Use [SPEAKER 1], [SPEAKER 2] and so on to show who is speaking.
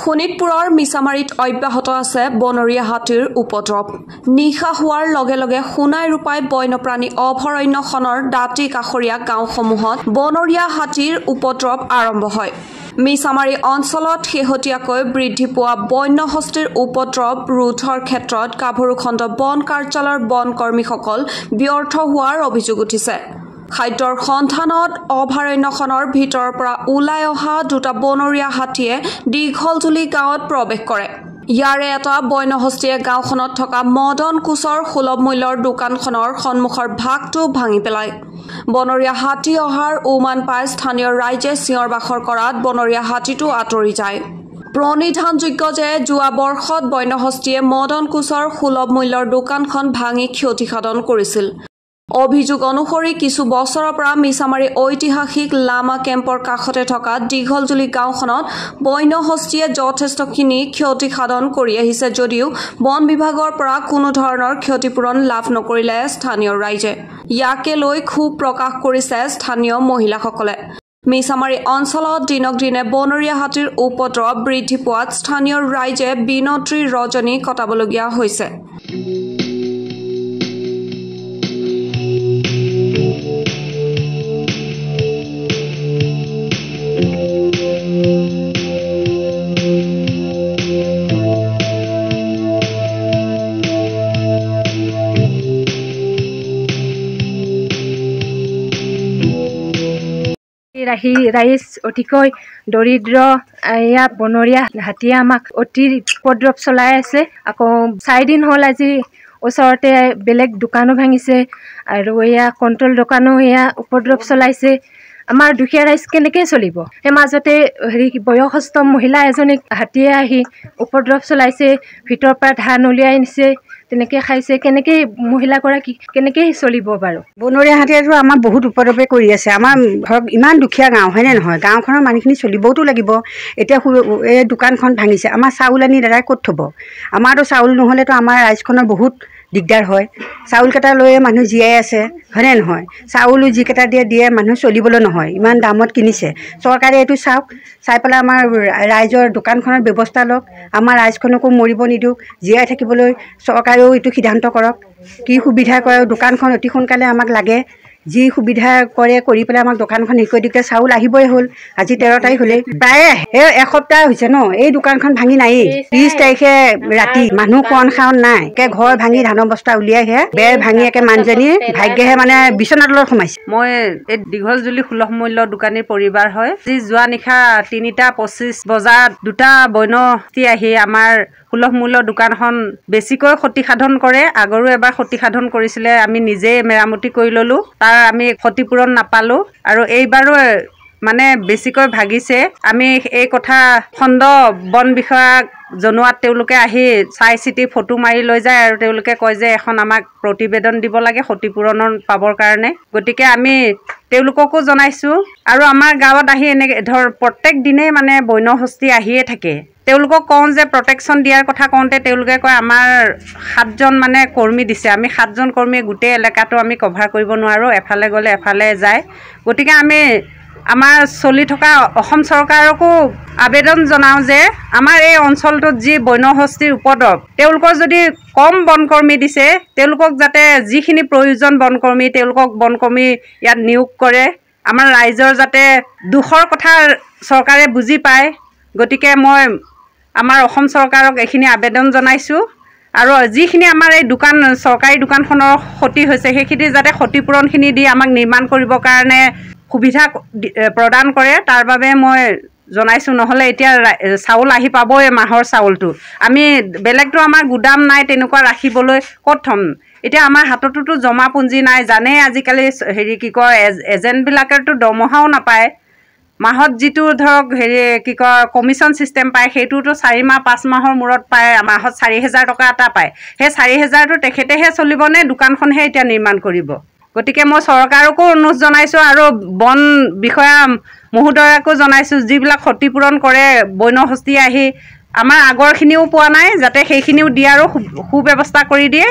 [SPEAKER 1] শোণিতপুৰৰ মিছামাৰীত অব্যাহত আছে বনৰীয়া হাতীৰ উপদ্ৰৱ। নিশা হোৱাৰ লগে লগে সোণাই ৰূপাই বন্যপ্ৰাণী অভয়াৰণ্যখনৰ দাঁতি কাষৰীয়া গাঁওসমূহত বনৰীয়া হাতীৰ উপদ্ৰৱ আৰম্ভ হয়। মিছামাৰী অঞ্চলত শেহতীয়াকৈ বৃদ্ধি পোৱা বন্যহস্তীৰ উপদ্ৰৱ ৰোধৰ ক্ষেত্ৰত গাভৰুখণ্ড বন কাৰ্যালয়ৰ বন কৰ্মীসকল ব্যৰ্থ হোৱাৰ অভিযোগ উঠিছে। খাদ্যৰ সন্ধানত অভয়াৰণ্যখনৰ ভিতৰৰ পৰা ওলাই অহা দুটা বনৰীয়া হাতীয়ে দীঘলজুলি গাঁৱত প্ৰৱেশ কৰে। ইয়াৰে এটা বন্যহস্তীয়ে গাঁওখনত থকা মদন কোচৰ সুলভ মূল্যৰ দোকানখনৰ সন্মুখৰ ভাগটো ভাঙি পেলায়। বনৰীয়া হাতী অহাৰ উমান পাই স্থানীয় ৰাইজে চিঞৰ বাখৰ কৰাত বনৰীয়া হাতীটো আঁতৰি যায়। প্ৰণিধানযোগ্য যে যোৱা বৰ্ষত বন্যহস্তীয়ে মদন কোচৰ সুলভ মূল্যৰ দোকানখন ভাঙি ক্ষতিসাধন কৰিছিল। অভিযোগ অনুসৰি কিছু বছৰৰ পৰা মিছামাৰী ঐতিহাসিক লামা কেম্পৰ কাষতে থকা দীঘলজুলি গাঁওখনত বন্যহস্তীয়ে যথেষ্টখিনি ক্ষতিসাধন কৰি আহিছে যদিও বন বিভাগৰ পৰা কোনো ধৰণৰ ক্ষতিপূৰণ লাভ নকৰিলে স্থানীয় ৰাইজে। ইয়াকে লৈ ক্ষোভ প্ৰকাশ কৰিছে স্থানীয় মহিলাসকলে। মিছামাৰী অঞ্চলত দিনক দিনে বনৰীয়া হাতীৰ উপদ্ৰৱ বৃদ্ধি পোৱাত স্থানীয় ৰাইজে বিনতিৰ ৰজনী কটাবলগীয়া হৈছে।
[SPEAKER 2] ৰাইজ অতিকৈ দৰিদ্ৰ। এয়া বনৰীয়া হাতীয়ে আমাক অতি উপদ্ৰৱ চলাই আছে। আকৌ 4 দিন হ'ল আজি ওচৰতে বেলেগ দোকানো ভাঙিছে আৰু এয়া কণ্ট্ৰল দোকানো এয়া উপদ্ৰৱ চলাইছে। আমাৰ দুখীয়া ৰাইজ কেনেকৈ চলিব? সেই মাজতে বয়সস্থ মহিলা এজনীক হাতীয়ে আহি উপদ্ৰৱ চলাইছে, ভিতৰৰ পৰা ধান উলিয়াই নিছে, তেনেকৈ খাইছে। কেনেকৈ মহিলাগৰাকী কেনেকৈ চলিব বাৰু?
[SPEAKER 3] বনৰীয়া হাতীয়েতো আমাৰ বহুত উপদ্ৰৱে কৰি আছে। আমাৰ ধৰক ইমান দুখীয়া গাঁও হয়নে নহয়? গাঁওখনৰ মানুহখিনি চলিবওতো লাগিব। এতিয়া এই দোকানখন ভাঙিছে, আমাৰ চাউল আনি দাদাই ক'ত থ'ব? আমাৰতো চাউল নহ'লেতো আমাৰ ৰাইজখনৰ বহুত দিগদাৰ হয়। চাউলকেইটা লৈয়ে মানুহ জীয়াই আছে হয়নে নহয়? চাউলো যিকেইটা দিয়ে মানুহ চলিবলৈ নহয়, ইমান দামত কিনিছে। চৰকাৰে এইটো চাওক, চাই পেলাই আমাৰ ৰাইজৰ দোকানখনৰ ব্যৱস্থা লওক। আমাৰ ৰাইজখনকো মৰিব নিদিওক, জীয়াই থাকিবলৈ চৰকাৰেও এইটো সিদ্ধান্ত কৰক। কি সুবিধা কৰে দোকানখন অতি সোনকালে আমাক লাগে। যি সুবিধা কৰে কৰি পেলাই আমাক দোকানখন হেৰি কৰি দিলে। চাউল আহিবই হ'ল, আজি 13 তাৰিখ হ'লেই, প্ৰায় এসপ্তাহ হৈছে ন। এই দোকানখন ভাঙি নায়েই। 30 তাৰিখে ৰাতি মানুহ কণ খাৱন নাই, একে ঘৰ ভাঙি ধানৰ বস্তা উলিয়াইহে বেৰ ভাঙি একে মানুহজনীৰ ভাগ্যহে মানে বিচনা তলত সোমাইছে।
[SPEAKER 4] মই এই দীঘলজুলি সুলভ মূল্যৰ দোকানীৰ পৰিবাৰ হয়। যি যোৱা নিশা 3:25 বজাত দুটা বন্যহস্তী আহি আমাৰ সুলভ মূল্যৰ দোকানখন বেছিকৈ ক্ষতিসাধন কৰে। আগৰো এবাৰ ক্ষতিসাধন কৰিছিলে, আমি নিজেই মেৰামতি কৰি ল'লোঁ। তাৰ আমি ক্ষতিপূৰণ নাপালোঁ আৰু এইবাৰো মানে বেছিকৈ ভাগিছে। আমি এই কথা খণ্ড বন বিষয়াক জনোৱাত তেওঁলোকে আহি চাই চিতি ফটো মাৰি লৈ যায় আৰু তেওঁলোকে কয় যে এখন আমাক প্ৰতিবেদন দিব লাগে ক্ষতিপূৰণ পাবৰ কাৰণে। গতিকে আমি তেওঁলোককো জনাইছোঁ আৰু আমাৰ গাঁৱত আহি এনেকৈ প্ৰত্যেক দিনেই মানে বন্যহস্তী আহিয়ে থাকে। তেওঁলোকক কওঁ যে প্ৰটেকশ্যন দিয়াৰ কথা কওঁতে তেওঁলোকে কয় আমাৰ 7জন মানে কৰ্মী দিছে। আমি 7জন কৰ্মীয়ে গোটেই এলেকাটো আমি কভাৰ কৰিব নোৱাৰোঁ, এফালে গ'লে এফালে যায়। গতিকে আমি আমাৰ চলি থকা অসম চৰকাৰকো আবেদন জনাওঁ যে আমাৰ এই অঞ্চলটোত যি বন্যহস্তীৰ উপদ্ৰৱ, তেওঁলোকৰ যদি কম বনকৰ্মী দিছে, তেওঁলোকক যাতে যিখিনি প্ৰয়োজন বনকৰ্মী, তেওঁলোকক বনকৰ্মী ইয়াত নিয়োগ কৰে। আমাৰ ৰাইজৰ যাতে দুখৰ কথা চৰকাৰে বুজি পায়। গতিকে মই আমাৰ অসম চৰকাৰক এইখিনি আবেদন জনাইছোঁ আৰু যিখিনি আমাৰ এই চৰকাৰী দোকানখনৰ ক্ষতি হৈছে সেইখিনি যাতে ক্ষতিপূৰণখিনি দি আমাক নিৰ্মাণ কৰিবৰ কাৰণে সুবিধা প্ৰদান কৰে, তাৰ বাবে মই জনাইছোঁ। নহ'লে এতিয়া চাউল আহি পাবই, মাহৰ চাউলটো আমি বেলেগটো আমাৰ গুদাম নাই তেনেকুৱা ৰাখিবলৈ ক'ত থ'ম? এতিয়া আমাৰ হাততোতো জমা পুঞ্জি নাই। জানেই আজিকালি এজেণ্টবিলাকেতো দৰমহাও নাপায়। মাহত যিটো ধৰক কমিশ্যন ছিষ্টেম পায় সেইটোতো 4 মাহ 5 মাহৰ মূৰত পায়। মাহত 4,000 টকা এটা পায়। সেই 4,000টো তেখেতেহে চলিবনে দোকানখনহে এতিয়া নিৰ্মাণ কৰিব? গতিকে মই চৰকাৰকো অনুৰোধ জনাইছোঁ আৰু বন বিষয়া মহোদয়কো জনাইছোঁ, যিবিলাক ক্ষতিপূৰণ কৰে বন্যহস্তী আহি আমাৰ আগৰখিনিও পোৱা নাই, যাতে সেইখিনিও দিয়াৰো সুব্যৱস্থা কৰি দিয়ে।